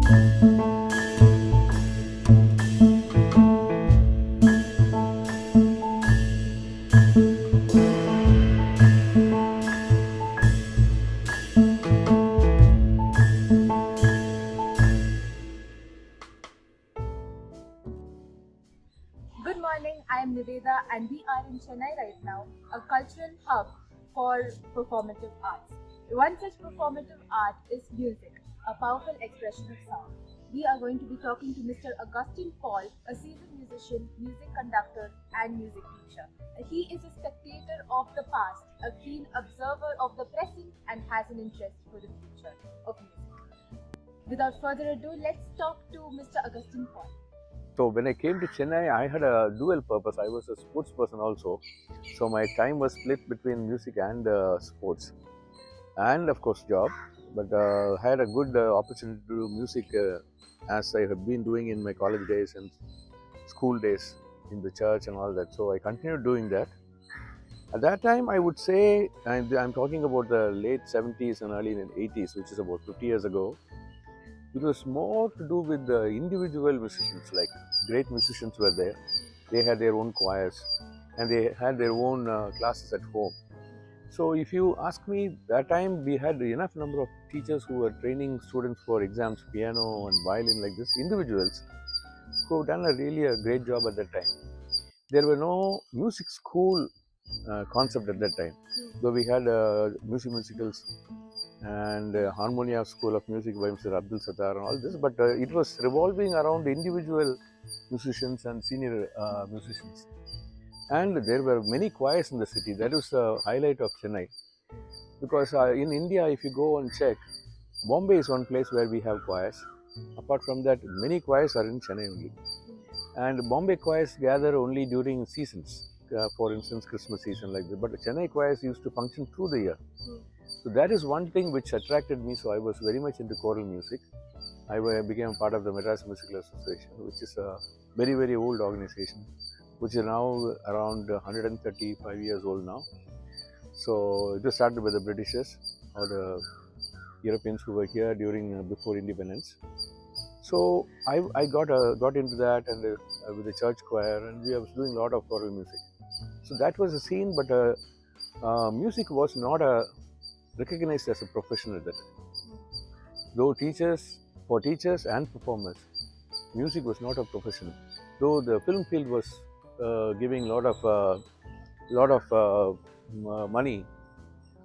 Good morning, I am Nivedha and we are in Chennai right now, a cultural hub for performative arts. One such performative art is music, a powerful expression of sound. We are going to be talking to Mr. Augustine Paul, a seasoned musician, music conductor, and music teacher. He is a spectator of the past, a keen observer of the present, and has an interest for the future of music. Without further ado, let's talk to Mr. Augustine Paul. So when I came to Chennai, I had a dual purpose. I was a sports person also. So my time was split between music and sports, and of course job. But I had a good opportunity to do music as I have been doing in my college days and school days in the church and all that. So I continued doing that. At that time, I would say, and I'm talking about the late 70s and early 80s, which is about 50 years ago. It was more to do with the individual musicians, like great musicians were there. They had their own choirs and they had their own classes at home. So if you ask me, that time we had enough number of teachers who were training students for exams, piano and violin, like this, individuals who done really a great job at that time. There were no music school concept at that time, though we had musicals and Harmonia School of Music by Mr. Abdul Sattar and all this, but it was revolving around individual musicians and senior musicians. And there were many choirs in the city. That was the highlight of Chennai. Because in India, if you go and check, Bombay is one place where we have choirs. Apart from that, many choirs are in Chennai only. And Bombay choirs gather only during seasons, for instance, Christmas season like that. But Chennai choirs used to function through the year. So that is one thing which attracted me. So I was very much into choral music. I became part of the Madras Musical Association, which is a very, very old organization, which is now around 135 years old now. So it was started by the Britishers or the Europeans who were here during before independence. So I got into that and with the church choir, and we was doing a lot of choral music. So that was a scene, but music was not recognized as a profession at that time. Though for teachers and performers, music was not a profession. Though the film field was giving a lot of money.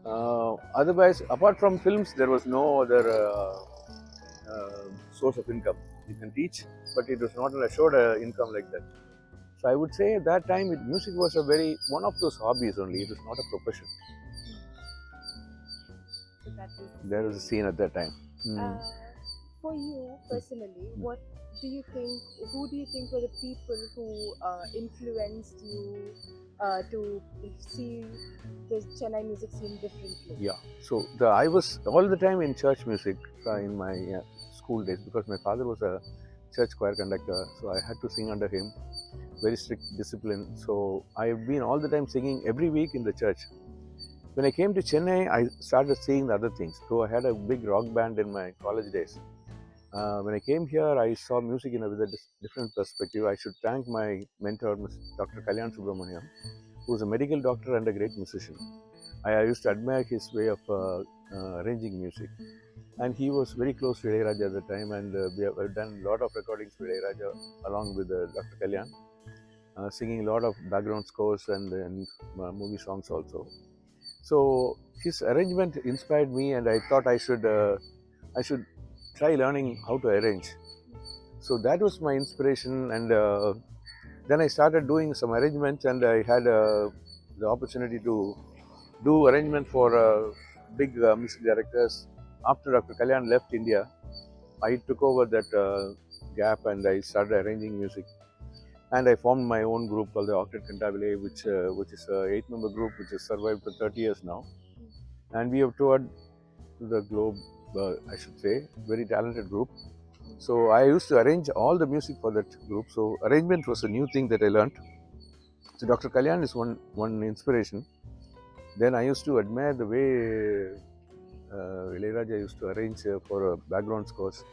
Otherwise, apart from films, there was no other source of income. You can teach, but it was not an assured income like that. So I would say at that time, music was one of those hobbies only. It was not a profession. There was a scene at that time. For you personally, what do you think? Who do you think were the people who influenced you to see the Chennai music scene differently? Yeah. So I was all the time in church music in my school days because my father was a church choir conductor, so I had to sing under him. Very strict discipline. So I've been all the time singing every week in the church. When I came to Chennai, I started seeing the other things. So I had a big rock band in my college days. When I came here, I saw music with a different perspective. I should thank my mentor, Dr. Kalyan Subramaniam, who was a medical doctor and a great musician. I used to admire his way of arranging music. And he was very close to Ilaiyaraaja at the time, and we have done a lot of recordings with Ilaiyaraaja along with Dr. Kalyan, singing a lot of background scores and movie songs also. So his arrangement inspired me, and I thought I should try learning how to arrange. So that was my inspiration, and then I started doing some arrangements, and I had the opportunity to do arrangement for big music directors. After Dr. Kalyan left India, I took over that gap and I started arranging music. And I formed my own group called the Octet Cantabile, which is an 8-member group which has survived for 30 years now. And we have toured the globe, I should say, very talented group. So I used to arrange all the music for that group. So arrangement was a new thing that I learned. So Dr. Kalyan is one inspiration. Then I used to admire the way Ilaiyaraaja used to arrange for background scores.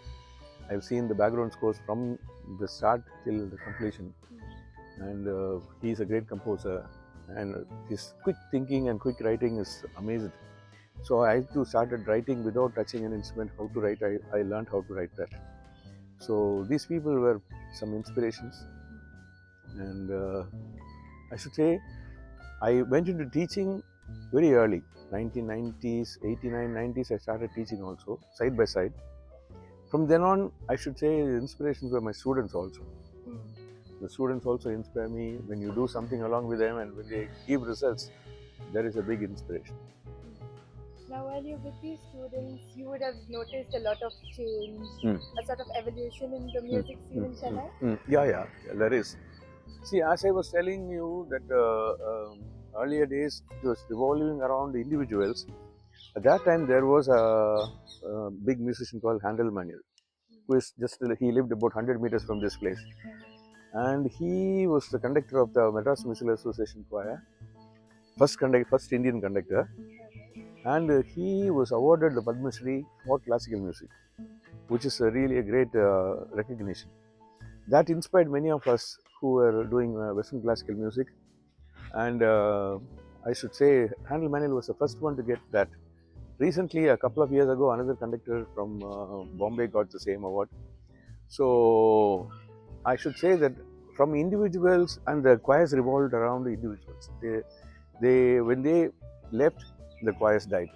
I've seen the background scores from the start till the completion, and he's a great composer, and his quick thinking and quick writing is amazing. So I too started writing without touching an instrument. How to write, I learned how to write that. So these people were some inspirations, and I should say I went into teaching very early, 1990s, 89, 90s. I started teaching also, side by side. From then on, I should say the inspirations were my students also. The students also inspire me. When you do something along with them and when they give results, there is a big inspiration. Now, while you're with these students, you would have noticed a lot of change, a sort of evolution in the music scene in Chennai? Yeah, there is. See, as I was telling you that earlier days it was revolving around individuals. At that time, there was a big musician called Handel Manuel, who is he lived about 100 meters from this place. And he was the conductor of the Madras Musical Association Choir, first Indian conductor. And he was awarded the Padma Shri for classical music, which is really a great recognition. That inspired many of us who were doing Western classical music. And I should say Handel Manuel was the first one to get that. Recently, a couple of years ago, another conductor from Bombay got the same award. So I should say that from individuals, and the choirs revolved around the individuals. When they left, the choirs died.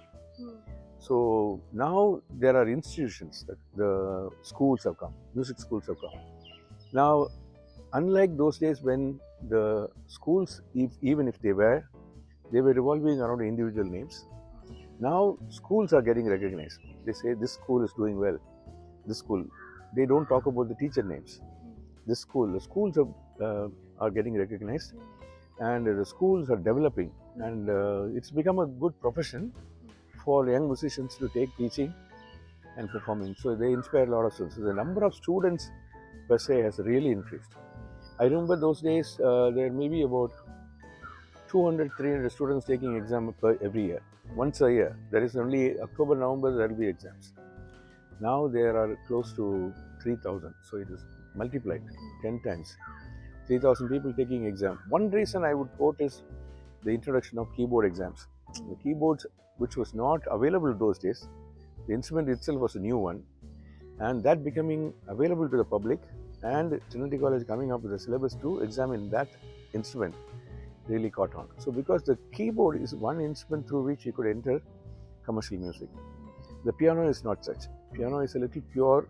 So now there are institutions, the schools have come, music schools have come. Now, unlike those days when the schools, even if they were revolving around individual names. Now schools are getting recognized. They say this school is doing well. This school. They don't talk about the teacher names. The schools are getting recognized, and the schools are developing, and it's become a good profession for young musicians to take teaching and performing. So they inspire a lot of students. So the number of students per se has really increased. I remember those days there may be about 200, 300 students taking exam every year. Once a year. There is only October, November, there will be exams. Now there are close to 3,000. So it is multiplied 10 times. 3,000 people taking exam. One reason I would quote is the introduction of keyboard exams. The keyboards, which was not available those days, the instrument itself was a new one, and that becoming available to the public, and Trinity College coming up with a syllabus to examine that instrument really caught on. So because the keyboard is one instrument through which you could enter commercial music. The piano is not such. Piano is a little pure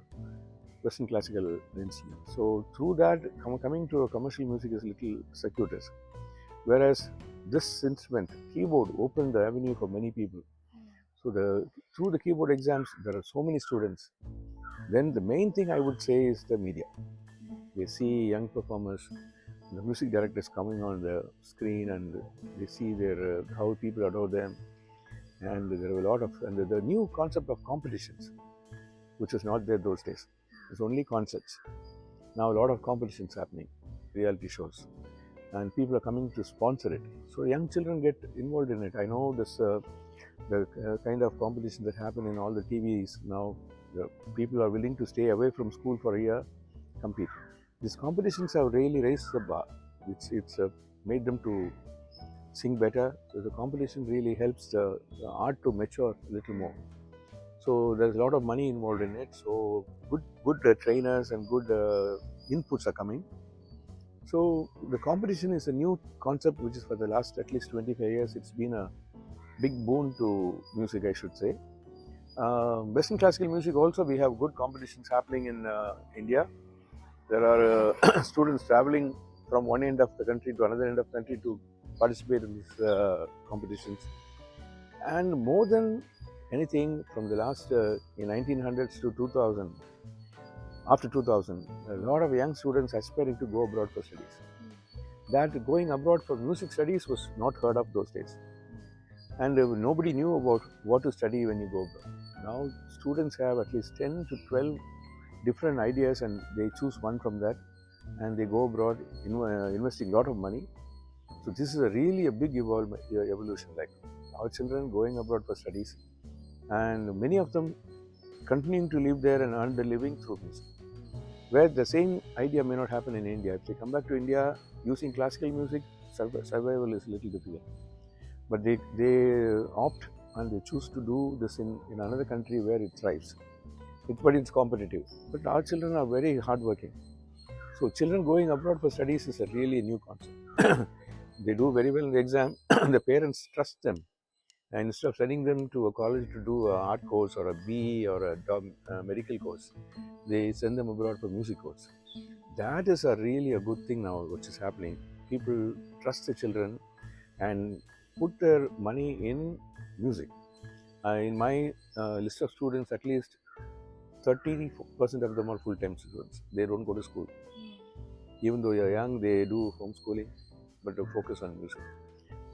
Western classical instrument. So through that, coming to a commercial music is a little circuitous. Whereas this instrument, keyboard, opened the avenue for many people. So through the keyboard exams, there are so many students. Then the main thing I would say is the media. They see young performers, the music directors coming on the screen, and they see how people adore them, and there are a lot of, and the new concept of competitions, which was not there those days. It's only concerts. Now a lot of competitions happening, reality shows, and people are coming to sponsor it. So young children get involved in it. I know this the kind of competitions that happen in all the TVs now. The people are willing to stay away from school for a year, compete. These competitions have really raised the bar. It's made them to sing better. So the competition really helps the art to mature a little more. So there's a lot of money involved in it. So good trainers and good inputs are coming. So the competition is a new concept, which is for the last at least 25 years. It's been a big boon to music, I should say. Western classical music also, we have good competitions happening in India. There are students traveling from one end of the country to another end of the country to participate in these competitions. And more than anything, from the last in 1900s to 2000, after 2000, a lot of young students aspiring to go abroad for studies. That going abroad for music studies was not heard of those days. And nobody knew about what to study when you go abroad. Now students have at least 10 to 12 different ideas, and they choose one from that, and they go abroad investing a lot of money. So this is really a big evolution. Like our children going abroad for studies, and many of them continuing to live there and earn their living through music. where the same idea may not happen in India. If they come back to India using classical music, survival is a little difficult. But they opt and they choose to do this in another country where it thrives. But it's competitive. But our children are very hardworking. So children going abroad for studies is a really new concept. They do very well in the exam. The parents trust them. And instead of sending them to a college to do an art course or a BE or a medical course, they send them abroad for music course. That is really a good thing now, which is happening. People trust the children and put their money in music. In my list of students, at least 30% of them are full-time students. They don't go to school. Even though you're young, they do homeschooling, but they focus on music.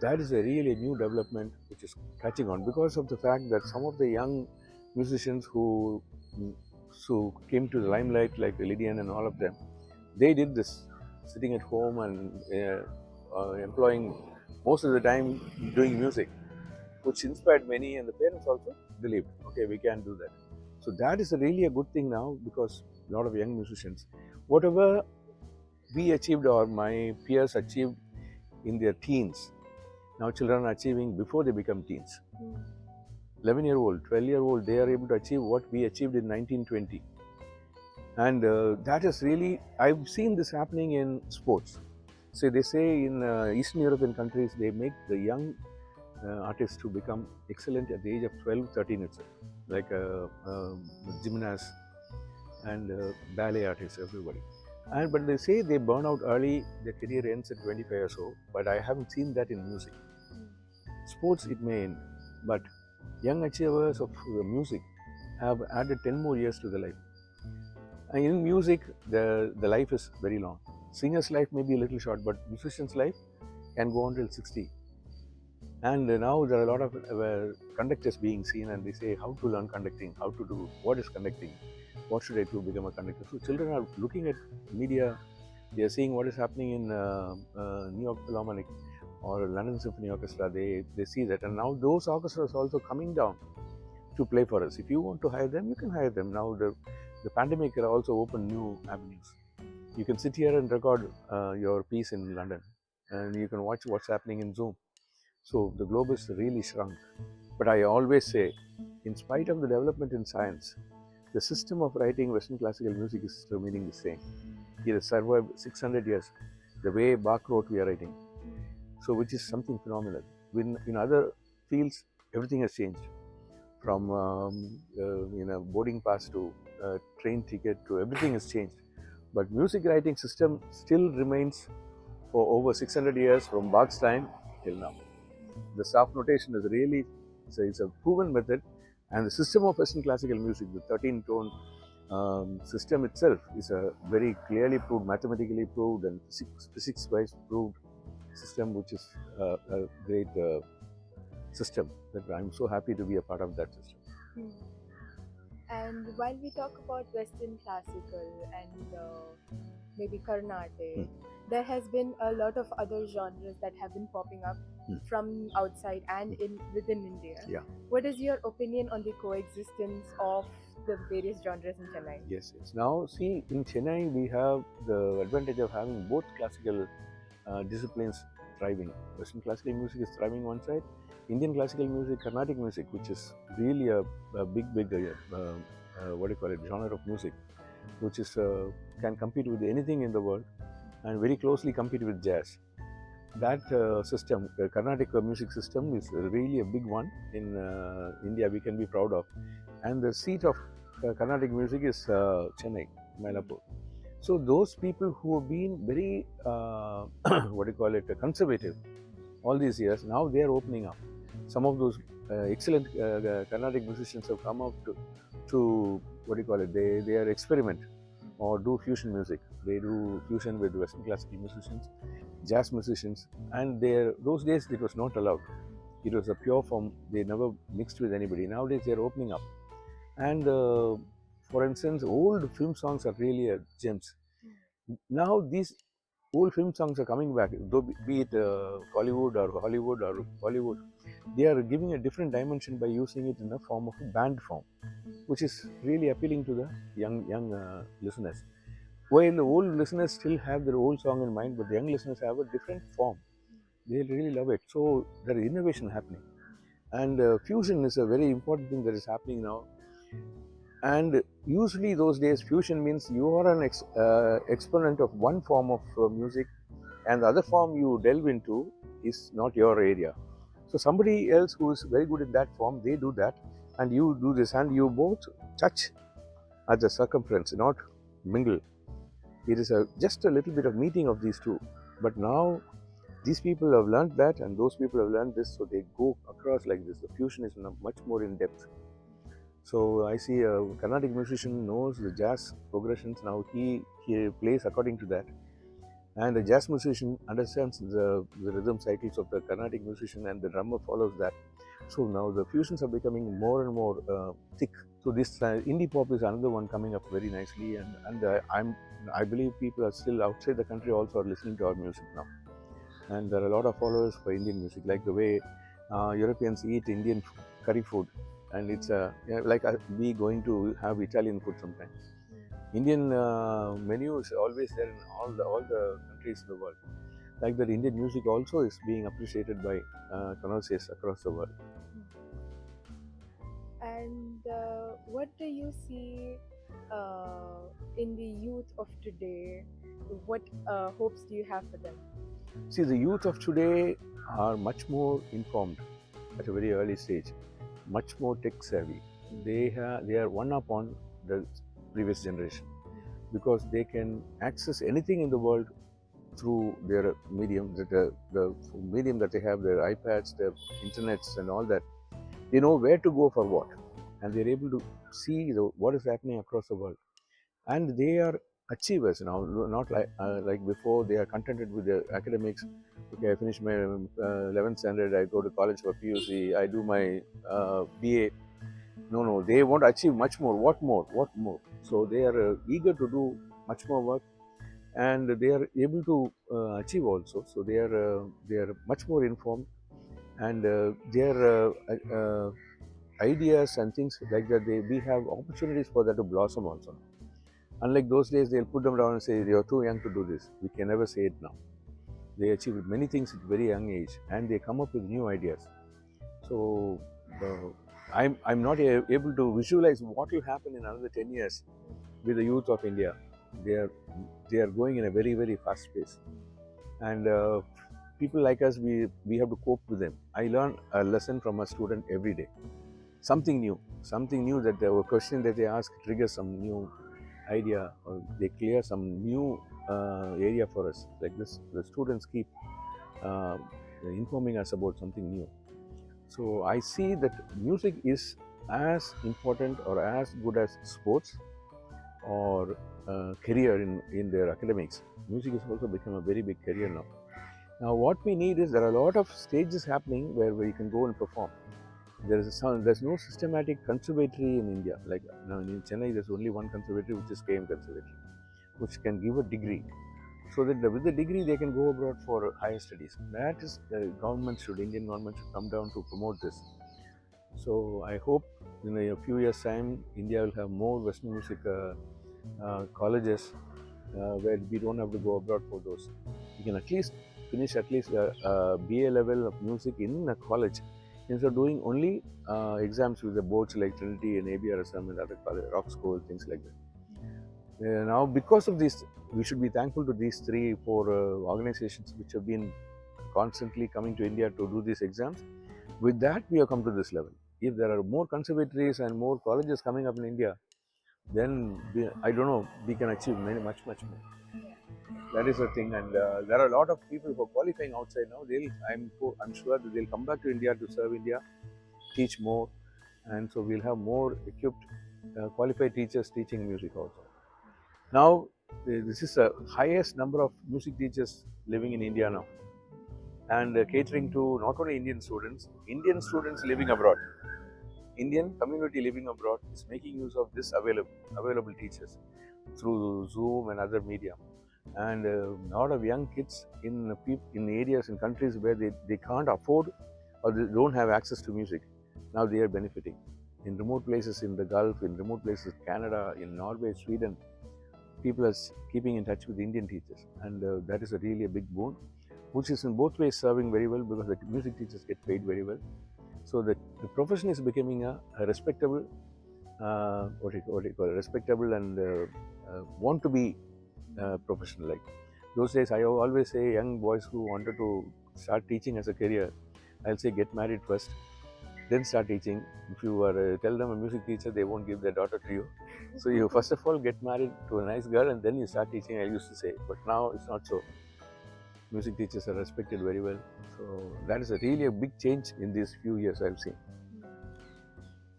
That is a really new development which is catching on because of the fact that some of the young musicians who came to the limelight, like Lydian and all of them, they did this sitting at home and employing most of the time doing music, which inspired many, and the parents also believed, okay, we can do that. So that is really a good thing now because a lot of young musicians, whatever we achieved or my peers achieved in their teens, now children are achieving before they become teens. 11-year-old, 12-year-old, they are able to achieve what we achieved in 1920. And that is really, I've seen this happening in sports. So they say in Eastern European countries, they make the young artists to become excellent at the age of 12, 13 itself, like gymnasts and ballet artists, everybody. But they say they burn out early, their career ends at 25 or so, but I haven't seen that in music. Sports, it may end, but young achievers of music have added 10 more years to their life. And in music, the life is very long. Singer's life may be a little short, but musician's life can go on till 60. And now there are a lot of conductors being seen, and they say how to learn conducting, how to do, what is conducting, what should I do to become a conductor. So children are looking at media, they are seeing what is happening in New York Philharmonic or London Symphony Orchestra. They see that, and now those orchestras are also coming down to play for us. If you want to hire them, you can hire them. Now the pandemic has also opened new avenues. You can sit here and record your piece in London, and you can watch what's happening in Zoom. So the globe is really shrunk. But I always say, in spite of the development in science, the system of writing Western classical music is remaining the same. It has survived 600 years, the way Bach wrote we are writing. So which is something phenomenal. In other fields, everything has changed. From boarding pass to train ticket to everything has changed. But music writing system still remains for over 600 years from Bach's time till now. The soft notation is really, it's a proven method, and the system of Western classical music, the 13-tone system itself, is a very clearly proved, mathematically proved, and physics-wise proved system, which is a great system that I'm so happy to be a part of that system. And while we talk about Western classical and maybe Carnatic, there has been a lot of other genres that have been popping up from outside and within India. Yeah. What is your opinion on the coexistence of the various genres in Chennai? Yes. Now, see, in Chennai, we have the advantage of having both classical disciplines thriving. Western classical music is thriving one side, Indian classical music, Carnatic music, which is really a big genre of music, which is can compete with anything in the world and very closely compete with jazz. That system, the Carnatic music system, is really a big one in India. We can be proud of, and the seat of Carnatic music is Chennai, Mylapore. So those people who have been very conservative all these years, now they are opening up. Some of those excellent Carnatic musicians have come up to they are experiment or do fusion music. They do fusion with Western classical musicians, jazz musicians, and those days it was not allowed. It was a pure form. They never mixed with anybody. Nowadays they are opening up, and for instance, old film songs are really gems. Now these old film songs are coming back, though be it Collywood or Hollywood or Bollywood. They are giving a different dimension by using it in a form of a band form, which is really appealing to the young listeners. while the old listeners still have their old song in mind, but the young listeners have a different form. They really love it. So there is innovation happening. And fusion is a very important thing that is happening now. And usually those days, fusion means you are an exponent of one form of music, and the other form you delve into is not your area. So somebody else who is very good in that form, they do that, and you do this, and you both touch at the circumference, not mingle. It is just a little bit of meeting of these two. But now these people have learned that, and those people have learned this, so they go across like this. The fusion is much more in depth. So I see a Carnatic musician knows the jazz progressions. Now he plays according to that, and the jazz musician understands the rhythm cycles of the Carnatic musician, and the drummer follows that. So now the fusions are becoming more and more thick. So this indie pop is another one coming up very nicely, and I believe people are still outside the country also are listening to our music now, and there are a lot of followers for Indian music, like the way Europeans eat Indian curry food, and it's like we going to have Italian food sometimes. Indian menu is always there in all the countries in the world. Like that, Indian music also is being appreciated by connoisseurs across the world. And what do you see in the youth of today? What hopes do you have for them? See, the youth of today are much more informed at a very early stage, much more tech savvy. They are one up on the previous generation because they can access anything in the world through their medium, the medium that they have, their iPads, their internets and all that. They know where to go for what, and they're able to see what is happening across the world. And they are achievers now, not like before. They are contented with their academics. Okay, I finish my 11th standard, I go to college for PUC, I do my BA. No, they want to achieve much more. What more? So they are eager to do much more work, and they are able to achieve also. So they are much more informed, and their ideas and things like that, we have opportunities for that to blossom also. Unlike those days, they'll put them down and say, you're too young to do this. We can never say it now. They achieve many things at a very young age, and they come up with new ideas. So I'm not able to visualize what will happen in another 10 years with the youth of India. They are going in a very, very fast pace. And people like us, we have to cope with them. I learn a lesson from a student every day. Something new that a question that they ask triggers some new idea, or they clear some new area for us. Like this, the students keep informing us about something new. So I see that music is as important or as good as sports or career in their academics. Music has also become a very big career now. Now what we need is, there are a lot of stages happening where you can go and perform. There's no systematic conservatory in India. Like now in Chennai, there's only one conservatory, which is KM Conservatory, which can give a degree. So that with the degree they can go abroad for higher studies. That is, the Indian government should come down to promote this. So I hope in a few years' time, India will have more Western music colleges where we don't have to go abroad for those. We can at least finish a BA level of music in a college, instead of doing only exams with the boards like Trinity and ABRSM and other rock school, things like that. Now, because of this, we should be thankful to these 3-4 organizations which have been constantly coming to India to do these exams. With that, we have come to this level. If there are more conservatories and more colleges coming up in India, then I don't know, we can achieve much more. That is the thing, and there are a lot of people who are qualifying outside now. I'm sure that they'll come back to India to serve India, teach more, and so we'll have more equipped, qualified teachers teaching music also. Now, this is the highest number of music teachers living in India now, and catering to not only Indian students living abroad. Indian community living abroad is making use of this available teachers through Zoom and other media. And a lot of young kids in areas, in countries where they can't afford or they don't have access to music, now they are benefiting. In remote places in the Gulf, in remote places, Canada, in Norway, Sweden, people are keeping in touch with Indian teachers, and that is really a big boon, which is in both ways serving very well because the music teachers get paid very well. So the profession is becoming a respectable, what do you call it, respectable and want to be professional. Like those days, I always say young boys who wanted to start teaching as a career, I'll say get married first, then start teaching. If you are tell them a music teacher, they won't give their daughter to you. So you first of all get married to a nice girl and then you start teaching, I used to say. But now it's not so. Music teachers are respected very well. So that is really a big change in these few years I've seen.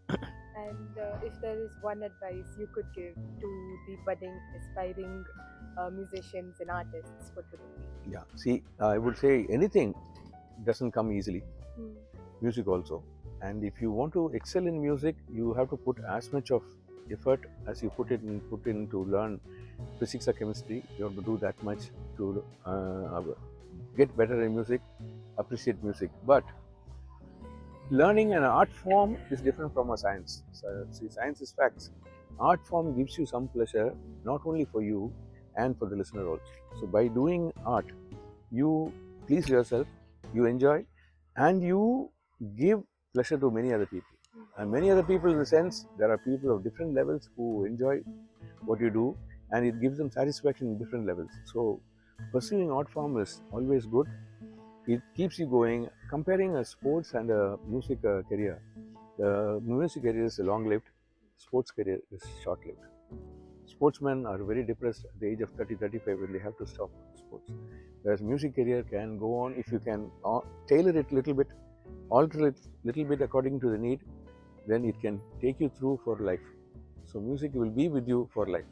And if there is one advice you could give to the budding, aspiring musicians and artists, what would it be? Yeah, see, I would say anything doesn't come easily. Music also. And if you want to excel in music, you have to put as much of effort as you put in to learn physics or chemistry. You have to do that much to get better in music, appreciate music. But learning an art form is different from a science. So, see, science is facts. Art form gives you some pleasure, not only for you and for the listener also. So by doing art, you please yourself, you enjoy, and you give pleasure to many other people. And many other people, in the sense, there are people of different levels who enjoy what you do, and it gives them satisfaction in different levels. So pursuing art form is always good. It keeps you going. Comparing a sports and a music career, the music career is long-lived, sports career is short-lived. Sportsmen are very depressed at the age of 30, 35 when they have to stop sports. Whereas music career can go on if you can tailor it a little bit, alter it a little bit according to the need, then it can take you through for life. So music will be with you for life.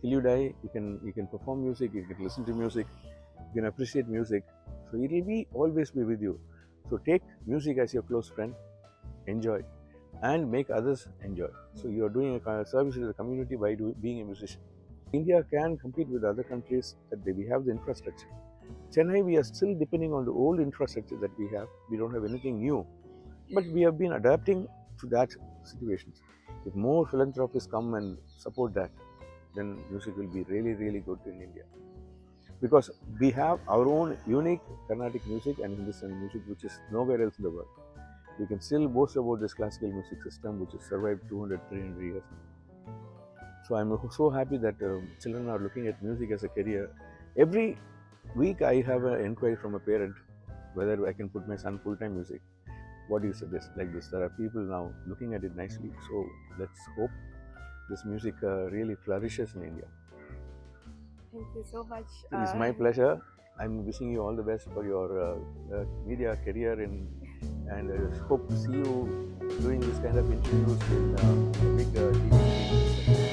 Till you die, you can perform music, you can listen to music, you can appreciate music. So it will always be with you. So take music as your close friend, enjoy, and make others enjoy. So you are doing a service to the community by being a musician. India can compete with other countries that we have the infrastructure. Chennai, we are still depending on the old infrastructure that we have. We don't have anything new. But we have been adapting to that situation. If more philanthropists come and support that, then music will be really, really good in India. Because we have our own unique Carnatic music and Hindustani music, which is nowhere else in the world. We can still boast about this classical music system, which has survived 200, 300 years. So I'm so happy that children are looking at music as a career. Every week I have an inquiry from a parent whether I can put my son full-time music. What do you suggest? Like this, there are people now looking at it nicely. So let's hope this music really flourishes in India. Thank you so much. It is my pleasure. I'm wishing you all the best for your media career and hope to see you doing this kind of interviews in big TV.